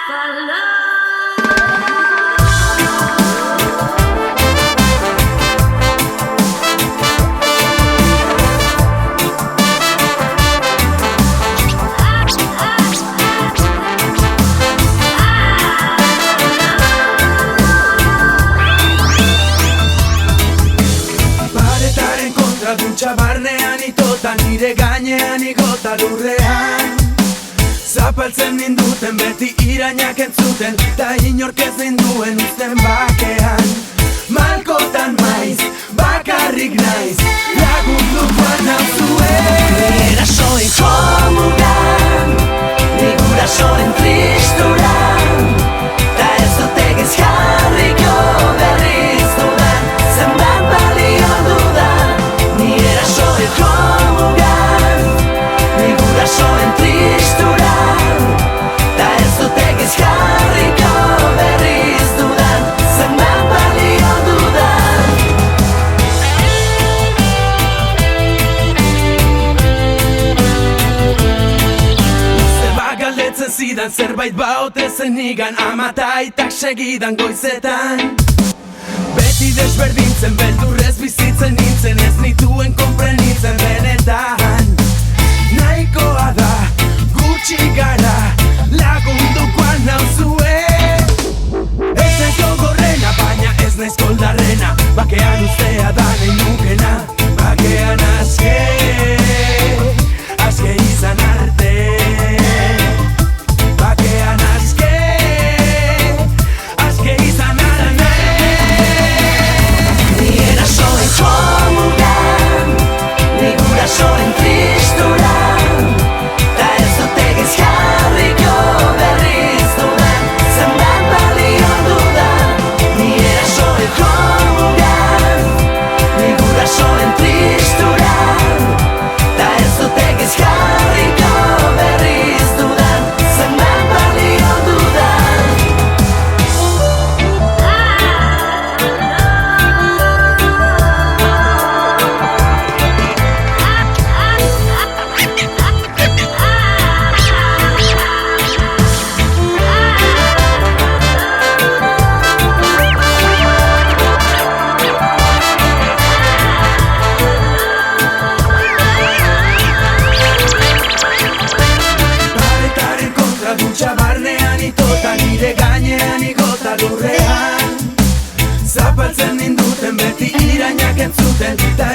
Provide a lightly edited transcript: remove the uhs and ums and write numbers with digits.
Paretaren kontra dutxa barnean itota, nire gainean igota lurrean. Zapaltzen ninduten beti irainak entzuten, ta inork ez ninduen uzten bakean. Malkotan maiz, bakarrik naiz, lagundukoan nauzuen. Ni erasoen jomugan, ni gurasoen tristuran, ta ez dute gez jarriko berriz dudan, zenbat balio dudan. Ni erasoen jomugan, ni gurasoen tristuran, ta ez dute gez jarriko berriz dudan, zenbat balio dudan. Galdetzen zidan zerbait baote zen igan, ama eta aitak segidan goizetan. Beti desberdintzen, beldurrez bizitzen nintzen, ez nituen konprenitzen benetan. Nahikoa da, gutxi gara, lagundukoan nauzue. Ez naiz gogorrena, baina ez naiz koldarrena, bakean ustea da nahi nukena. Bakean aske izan arte. Bakean aske izan arte. Ni erasoen jomugan, ni gurasoen tristuran, ta ez dute gez jarriko berriz dudan, zenbat balio dudan. Ni erasoen jomugan, ni gurasoen tristuran, ta ez dute gez jarriko berriz dudan, zenbat balio dudan. Paretaren kontra dutxa barnean itota, nire gainean igota lurrean. Zapaltzen ninduten beti irainak entzuten, ta